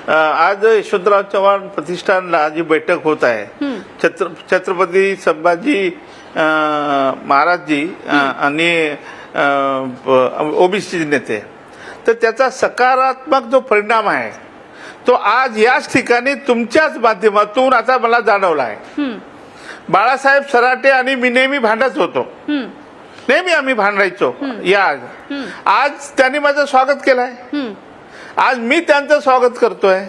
आज यशवंतराव चव्हाण प्रतिष्ठानला जी बैठक होत आहे छत्रपती संभाजी महाराजजी आणि ओबीसी नेते, तर त्याचा सकारात्मक जो परिणाम आहे तो आज याच ठिकाणी तुमच्याच माध्यमातून आता मला जाणवला आहे. बाळासाहेब सराटे आणि मी नेहमी भांडत होतो, नेहमी आम्ही भांडायचो. आज त्यांनी माझं स्वागत केलंय, आज मी त्यांचं स्वागत करतोय.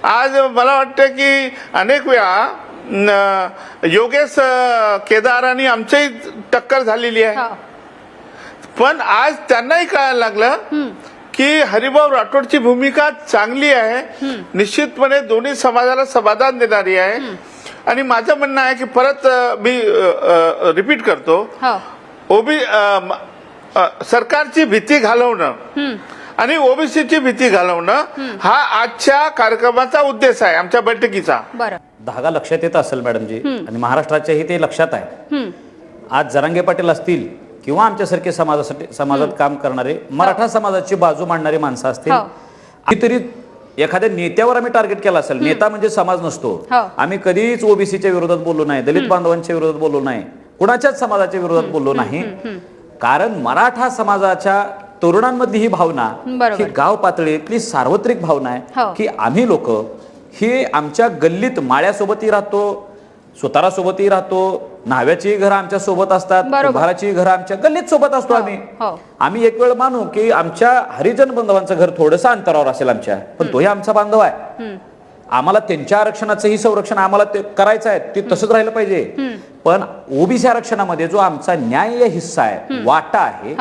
आज मला वाटतं की अनेक वेळा योगेश केदार आणि आमची टक्कर झालेली आहे, पण आज त्यांनाही कळायला लागलं की हरिभाऊ राठोडची भूमिका चांगली आहे, निश्चितपणे दोन्ही समाजाला समाधान देणारी आहे. आणि माझं म्हणणं आहे की परत मी रिपीट करतो, सरकारची भीती घालवणं आणि ओबीसीची भीती घालवणं हा आजच्या कार्यक्रमाचा उद्देश आहे, आमच्या बैठकीचा. धागा लक्षात येत असेल मॅडमजी, आणि महाराष्ट्राच्याही ते लक्षात आहे. आज जरांगे पाटील असतील किंवा आमच्यासारखे समाजात काम करणारे मराठा समाजाची बाजू मांडणारी माणसं असतील, कितीतरी एखाद्या नेत्यावर आम्ही टार्गेट केला असेल. नेता म्हणजे समाज नसतो. आम्ही कधीच ओबीसीच्या विरोधात बोललो नाही, दलित बांधवांच्या विरोधात बोललो नाही, कुणाच्याच समाजाच्या विरोधात बोललो नाही. कारण मराठा समाजाच्या तरुणांमधली ही भावना, ही गाव पातळीतली सार्वत्रिक भावना आहे की आम्ही लोक ही आमच्या गल्लीत माळ्यासोबतही राहतो, सुतारासोबतही राहतो, न्हाव्याची घरं आमच्या सोबत असतात, कुंभाराची घरं आमच्या गल्लीत सोबत असतो. आम्ही एक वेळ मानू की आमच्या हरिजन बांधवांचं घर थोडंसं अंतरावर असेल आमच्या, पण तोही आमचा बांधव आहे. आम्हाला त्यांच्या आरक्षणाचंही संरक्षण आम्हाला करायचं आहे, ते तसंच राहिलं पाहिजे. पण ओबीसी आरक्षणामध्ये जो आमचा न्याय हिस्सा आहे, वाटा आहे,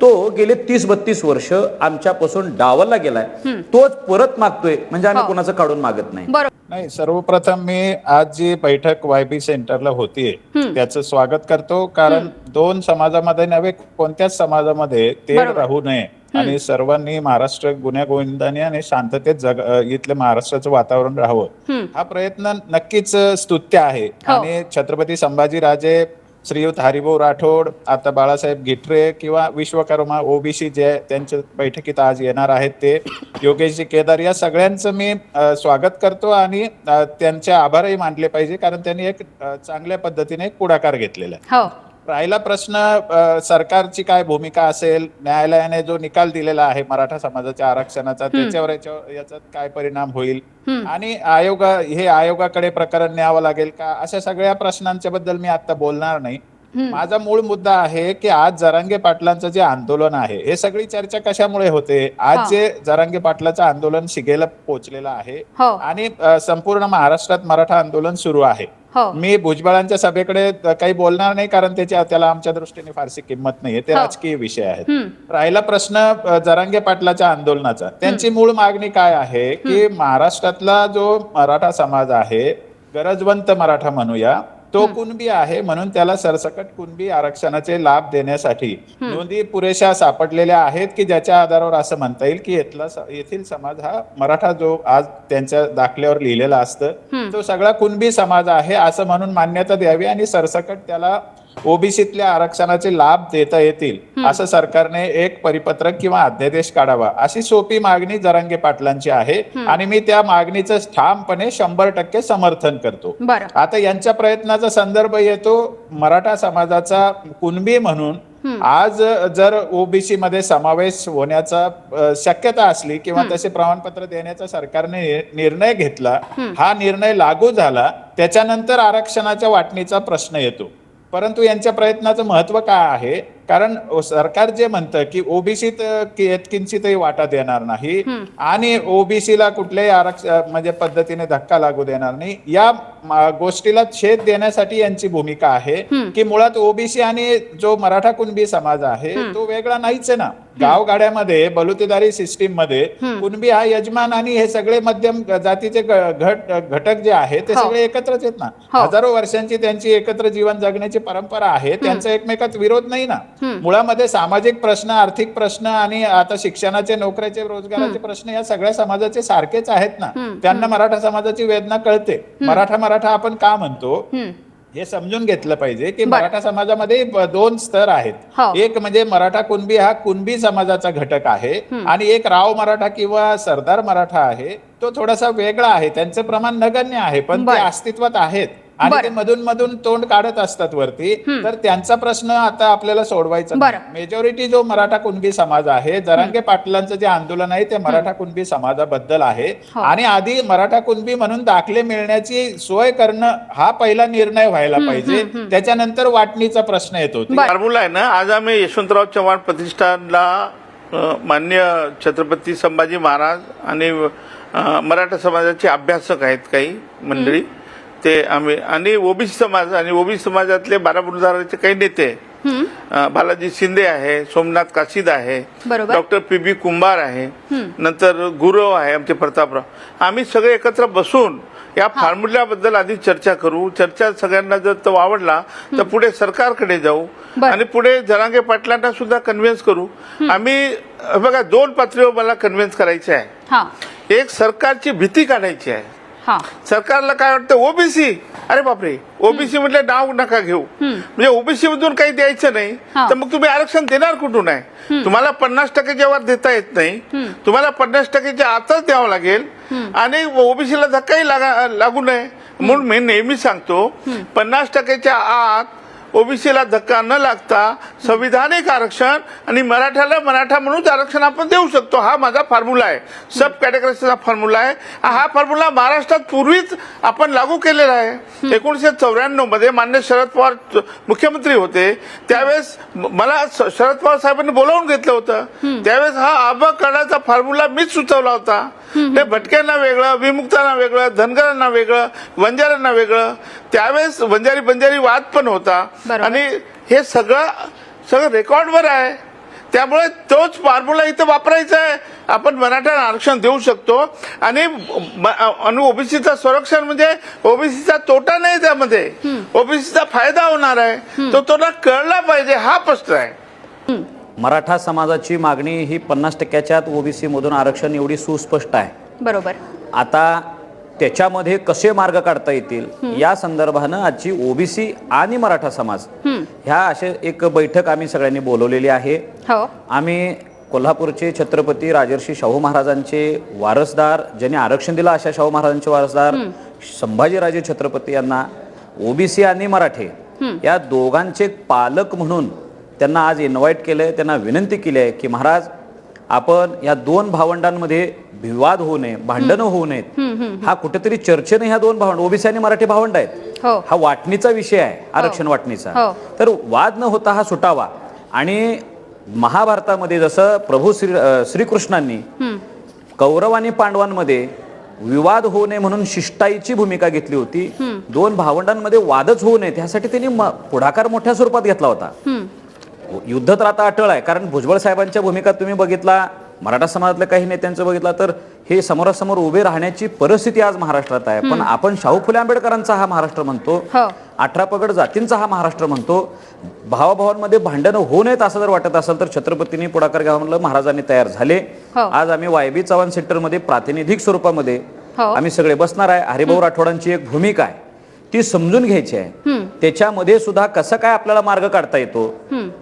तो गेले 30-32 वर्ष आमच्यापासून डावलला गेलाय, तोच परत मागतोय. म्हणजे आम्ही कोणाचं काढून मागत नाही. नाही, सर्वप्रथम मी आज जी बैठक वायबी सेंटरला होतीये त्याचं स्वागत करतो. कारण दोन समाजामध्ये नव्हे, कोणत्याच समाजामध्ये ते राहू नये आणि सर्वांनी महाराष्ट्र गुण्यागोविंदाने आणि शांततेत इथले महाराष्ट्राचं वातावरण राहावं, हा प्रयत्न नक्कीच स्तुत्य आहे. आणि छत्रपती संभाजीराजे, श्रीयुत हरिभाऊ राठोड, आता बाळासाहेब गिठरे किंवा विश्वकर्मा ओबीसी जे त्यांच्या बैठकीत आज येणार आहेत, ते योगेशजी केदार, या सगळ्यांचं मी स्वागत करतो आणि त्यांचे आभारही मानले पाहिजे, कारण त्यांनी एक चांगल्या पद्धतीने पुढाकार घेतलेला आहे. राहिला प्रश्न सरकारची काय भूमिका असेल, न्यायालयाने जो निकाल दिलेला आहे मराठा समाजाच्या आरक्षणाचा, त्याच्यावर याचा काय परिणाम होईल आणि हे आयोगाकडे प्रकरण न्यावं लागेल का, अशा सगळ्या प्रश्नांच्या बद्दल मी आता बोलणार नाही. माझा मूळ मुद्दा आहे की आज जरांगे पाटलांचं जे आंदोलन आहे, हे सगळी चर्चा कशामुळे होते. आज जे जरांगे पाटलाचं आंदोलन शिगेला पोहोचलेलं आहे आणि संपूर्ण महाराष्ट्रात मराठा आंदोलन सुरू आहे. मी भुजबळांच्या सभेकडे काही बोलणार नाही, कारण त्याला आमच्या दृष्टीने फारशी किंमत नाहीये, ते राजकीय विषय आहेत. राहिला प्रश्न जरांगे पाटलाच्या आंदोलनाचा, त्यांची मूळ मागणी काय आहे की महाराष्ट्रातला जो मराठा समाज आहे, गरजवंत मराठा म्हणूया, तो कुणबी आहे, म्हणून त्याला सरसकट कुणबी आरक्षणाचे लाभ देण्यासाठी नोंदी पुरेशा सापडलेल्या आहेत की ज्याच्या आधारावर असं म्हणता येईल की येथील समाज हा मराठा, जो आज त्यांच्या दाखल्यावर लिहिलेला असतं, तो सगळा कुणबी समाज आहे असं म्हणून मान्यता द्यावी आणि सरसकट त्याला ओबीसीतल्या आरक्षणाचे लाभ देता येतील असं सरकारने एक परिपत्रक किंवा अध्यादेश काढावा, अशी सोपी मागणी जरांगे पाटलांची आहे आणि मी त्या मागणीचं ठामपणे 100% समर्थन करतो. आता यांच्या प्रयत्नाचा संदर्भ येतो मराठा समाजाचा कुणबी म्हणून. आज जर ओबीसी मध्ये समावेश होण्याचा शक्यता असली किंवा तसे प्रमाणपत्र देण्याचा सरकारने निर्णय घेतला, हा निर्णय लागू झाला, त्याच्यानंतर आरक्षणाच्या वाटणीचा प्रश्न येतो. परंतु यांच्या प्रयत्नाचं महत्व काय आहे, कारण सरकार जे म्हणतं की ओबीसीत किंचितही वाटा देणार नाही आणि ओबीसीला कुठल्याही म्हणजे पद्धतीने धक्का लागू देणार नाही, या गोष्टीला छेद देण्यासाठी यांची भूमिका आहे की मुळात ओबीसी आणि जो मराठा कुणबी समाज आहे तो वेगळा नाहीच आहे ना. गावगाड्यामध्ये बलुतेदारी सिस्टीम मध्ये कुणबी हा यजमान आणि हे सगळे मध्यम जातीचे घटक जे आहे ते सगळे एकत्रच आहेत ना. हजारो वर्षांची त्यांची एकत्र जीवन जगण्याची परंपरा आहे, त्यांचा एकमेकात विरोध नाही ना. मुळामध्ये सामाजिक प्रश्न, आर्थिक प्रश्न आणि आता शिक्षणाचे, नोकऱ्याचे, रोजगाराचे प्रश्न या सगळ्या समाजाचे सारखेच आहेत ना. त्यांना मराठा समाजाची वेदना कळते. मराठा आपण का म्हणतो हे समजून घेतलं पाहिजे की मराठा समाजामध्ये दोन स्तर आहेत. हो. एक म्हणजे मराठा कुणबी हा कुणबी समाजाचा घटक आहे आणि एक राव मराठा किंवा सरदार मराठा आहे तो थोडासा वेगळा आहे. त्यांचं प्रमाण नगण्य आहे पण ते बरं. अस्तित्वात आहेत आणि बरं. ते मधून मधून तोंड काढत असतात वरती. तर त्यांचा प्रश्न आता आपल्याला सोडवायचा बरं. मेजॉरिटी जो मराठा कुणबी समाज आहे, जरांगे पाटलांचं जे आंदोलन आहे ते मराठा कुणबी समाजाबद्दल आहे हो. आणि आधी मराठा कुणबी म्हणून दाखले मिळण्याची सोय करणं हा पहिला निर्णय व्हायला पाहिजे. त्याच्यानंतर वाटणीचा प्रश्न येतो. फॉर्म्युला आहे ना. आज आम्ही यशवंतराव चव्हाण प्रतिष्ठानला मान्य छत्रपती संभाजी महाराज आणि मराठा समाजाचे अभ्यासक आहेत काही मंडळी, ते आम्ही आणि ओबीसी समाज आणि ओबीसी समाजातले बाराबुरदाराचे काही नेते, बालाजी शिंदे आहे, सोमनाथ काशीद आहे, बरोबर. डॉक्टर PB कुंभार आहे, नंतर गुरव आहे आमचे प्रतापराव, आम्ही सगळे एकत्र बसून या फॉर्म्युल्याबद्दल आधी चर्चा करू. चर्चा सगळ्यांना जर तो आवडला तर पुढे सरकारकडे जाऊ बरं. आणि पुढे जरांगे पाटलांना सुद्धा कन्व्हिन्स करू. आम्ही बघा 2 पातळीवर मला कन्व्हिन्स करायचे आहे. हा एक, सरकारची भीती काढायची आहे. हा सरकारला काय वाटतं, ओबीसी, अरे बापरे ओबीसी म्हटलं नाव नका घेऊ, म्हणजे ओबीसी मधून काही द्यायचं नाही हा. तर मग तुम्ही आरक्षण देणार कुठून आहे? तुम्हाला 50%च्या वर देता येत नाही, तुम्हाला 50%च्या आतच द्यावं लागेल आणि ओबीसीला धक्काही लागू नये. म्हणून मी नेहमी सांगतो 50%च्या आत ओबीसीला धक्का न लागता संविधानिक आरक्षण आणि मराठ्याला मराठा म्हणून आरक्षण आपण देऊ शकतो. हा माझा फॉर्म्युला आहे, सब कॅटेगरीचा फॉर्म्युला आहे. हा फॉर्म्युला महाराष्ट्रात पूर्वीच आपण लागू केलेला आहे. 1994 मध्ये मान्य शरद पवार मुख्यमंत्री होते त्यावेळेस मला शरद पवार साहेबांनी बोलावून घेतलं होतं. त्यावेळेस हा आबा करण्याचा फॉर्म्युला मीच सुचवला होता. ते भटक्यांना वेगळं, विमुक्तांना वेगळं, धनगरांना वेगळं, वंजारांना वेगळं. त्यावेळेस वंजारी बंजारी वाद पण होता बरोबर. आणि हे सगळं रेकॉर्डवर आहे. त्यामुळे तोच फॉर्म्युला इथं वापरायचा आहे. आपण मराठ्यांना आरक्षण देऊ शकतो आणि ओबीसीचं संरक्षण म्हणजे ओबीसीचा तोटा नाही, त्यामध्ये ओबीसीचा फायदा होणार आहे. तो तुला कळला पाहिजे, हा प्रश्न आहे. मराठा समाजाची मागणी ही 50%च्या आत ओबीसी मधून आरक्षण एवढी सुस्पष्ट आहे. बरोबर. आता त्याच्यामध्ये कसे मार्ग काढता येतील या संदर्भानं आजची ओबीसी आणि मराठा समाज ह्या असे एक बैठक आम्ही सगळ्यांनी बोलवलेली आहे. हो. आम्ही कोल्हापूरचे छत्रपती राजर्षी शाहू महाराजांचे वारसदार, ज्यांनी आरक्षण दिलं अशा शाहू महाराजांचे वारसदार संभाजीराजे छत्रपती यांना ओबीसी आणि मराठे या दोघांचे पालक म्हणून त्यांना आज इन्व्हाइट केलंय. त्यांना विनंती केली आहे की महाराज आपण या 2 भावंडांमध्ये विवाद होऊ नये, भांडणं होऊ नयेत. हा कुठेतरी चर्चेने ह्या 2 भावंड, ओबीसी आणि मराठी भावंड आहेत, हो. हा वाटणीचा विषय आहे, आरक्षण वाटणीचा. हो. तर वाद न होता हा सुटावा. आणि महाभारतामध्ये जसं प्रभू श्रीकृष्णांनी कौरव आणि पांडवांमध्ये विवाद होऊ नये म्हणून शिष्टाईची भूमिका घेतली होती. 2 भावंडांमध्ये वादच होऊ नये त्यासाठी त्यांनी पुढाकार मोठ्या स्वरूपात घेतला होता. युद्ध तर आता अटळ आहे, कारण भुजबळ साहेबांच्या भूमिका तुम्ही बघितला, मराठा समाजातल्या काही नेत्यांचं बघितला तर हे समोरासमोर उभे राहण्याची परिस्थिती आज महाराष्ट्रात आहे. पण आपण शाहू फुले आंबेडकरांचा हा महाराष्ट्र म्हणतो, 18 पगड जातींचा हा महाराष्ट्र म्हणतो. भावाभावांमध्ये भांडणं होऊ नयेत असं जर वाटत असेल तर छत्रपतींनी पुढाकार घ्यावा म्हणलं, महाराजांनी तयार झाले. आज आम्ही YB चव्हाण सेंटरमध्ये प्रातिनिधिक स्वरूपामध्ये आम्ही सगळे बसणार आहे. हरिभाऊ राठोडांची एक भूमिका आहे ती समजून घ्यायची आहे. त्याच्यामध्ये सुद्धा कसं काय आपल्याला मार्ग काढता येतो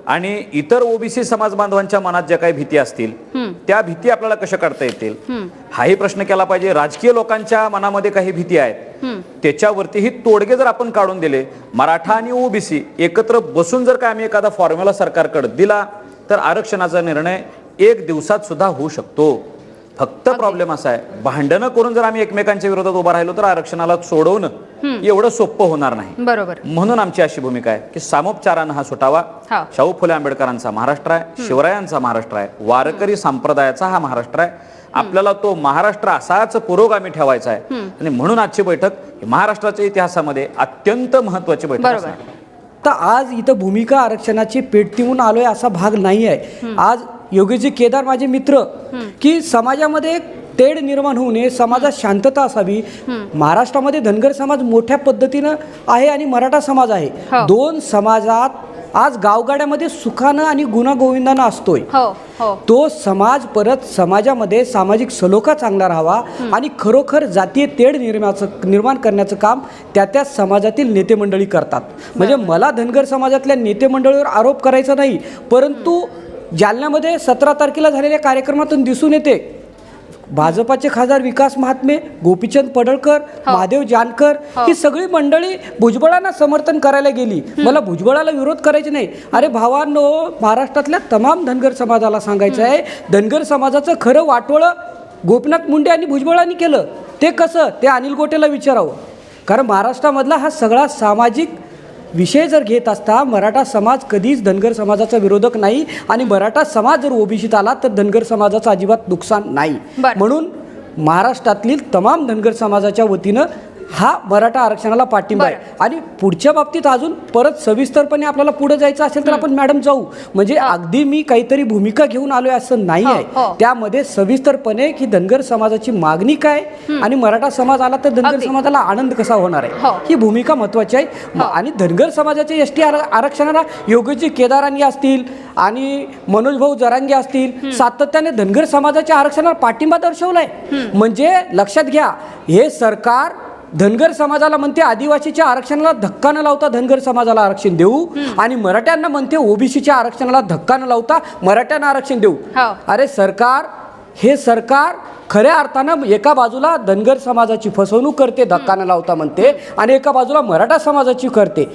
आणि इतर ओबीसी समाज बांधवांच्या मनात ज्या काही भीती असतील त्या भीती आपल्याला कशा काढता येतील हाही प्रश्न केला पाहिजे. राजकीय लोकांच्या मनामध्ये काही भीती आहेत त्याच्यावरतीही तोडगे जर आपण काढून दिले, मराठा आणि ओबीसी एकत्र बसून जर का आम्ही एखादा फॉर्म्युला सरकारकडे दिला तर आरक्षणाचा निर्णय 1 दिवसात सुद्धा होऊ शकतो. फक्त प्रॉब्लेम असा आहे, भांडणं करून जर आम्ही एकमेकांच्या विरोधात उभा राहिलो तर आरक्षणाला सोडवणं एवढं सोपं होणार नाही. बरोबर. म्हणून आमची अशी भूमिका आहे की सामोपचारानं हा सुटावा. शाहू फुले आंबेडकरांचा महाराष्ट्र आहे, शिवरायांचा महाराष्ट्र आहे, वारकरी संप्रदायाचा हा महाराष्ट्र आहे. आपल्याला तो महाराष्ट्र असाच पुरोगामी ठेवायचा आहे आणि म्हणून आजची बैठक महाराष्ट्राच्या इतिहासामध्ये अत्यंत महत्वाची बैठक आहे. तर आज इथं भूमिका आरक्षणाची पेटतीहून आलोय असा भाग नाही आहे. आज योगीजी केदार माझे मित्र की समाजामध्ये तेढ निर्माण होऊ नये, समाजात शांतता असावी. महाराष्ट्रामध्ये धनगर समाज मोठ्या पद्धतीनं आहे आणि मराठा समाज आहे. 2 समाजात आज गावगाड्यामध्ये सुखानं आणि गुणागोविंदानं असतोय. हो हो तो समाज परत समाजामध्ये सामाजिक सलोखा चांगला राहावा आणि खरोखर जातीय तेढ निर्माण करण्याचं काम त्या समाजातील नेते मंडळी करतात. म्हणजे मला धनगर समाजातल्या नेते मंडळीवर आरोप करायचा नाही, परंतु जालन्यामध्ये 17 तारखेला झालेल्या कार्यक्रमातून दिसून येते भाजपाचे खासदार विकास महात्मे, गोपीचंद पडळकर, महादेव जानकर ही सगळी मंडळी भुजबळांना समर्थन करायला गेली. मला भुजबळाला विरोध करायचे नाही. अरे भावांनो, महाराष्ट्रातल्या तमाम धनगर समाजाला सांगायचं आहे, धनगर समाजाचं खरं वाटोळं गोपीनाथ मुंडे आणि भुजबळांनी केलं. ते कसं, ते अनिल गोटेला विचारावं. कारण महाराष्ट्रामधला हा सगळा सामाजिक विषय जर घेत असता मराठा समाज कधीच धनगर समाजाचा विरोधक नाही आणि मराठा समाज जर ओबीसीत आला तर धनगर समाजाचं अजिबात नुकसान नाही. बरं. म्हणून महाराष्ट्रातील तमाम धनगर समाजाच्या वतीनं हा मराठा आरक्षणाला पाठिंबा आहे. आणि पुढच्या बाबतीत अजून परत सविस्तरपणे आपल्याला पुढे जायचं असेल तर आपण मॅडम जाऊ. म्हणजे अगदी मी काहीतरी भूमिका घेऊन आलोय असं नाही आहे. त्यामध्ये सविस्तरपणे की धनगर समाजाची मागणी काय आणि मराठा समाज आला तर धनगर समाजाला आनंद कसा होणार आहे ही भूमिका महत्वाची आहे. आणि धनगर समाजाच्या एसटी आरक्षणाला योगेशजी केदारांनी असतील आणि मनोज भाऊ जरांगे असतील सातत्याने धनगर समाजाच्या आरक्षणाला पाठिंबा दर्शवलाय. म्हणजे लक्षात घ्या, हे सरकार धनगर समाजाला म्हणते आदिवासीच्या आरक्षणाला धक्का न लावता धनगर समाजाला आरक्षण देऊ आणि मराठ्यांना म्हणते ओबीसीच्या आरक्षणाला धक्का न लावता मराठ्यांना आरक्षण देऊ. अरे हे सरकार खऱ्या अर्थानं एका बाजूला धनगर समाजाची फसवणूक करते, धक्का न लावता म्हणते, आणि एका बाजूला मराठा समाजाची करते.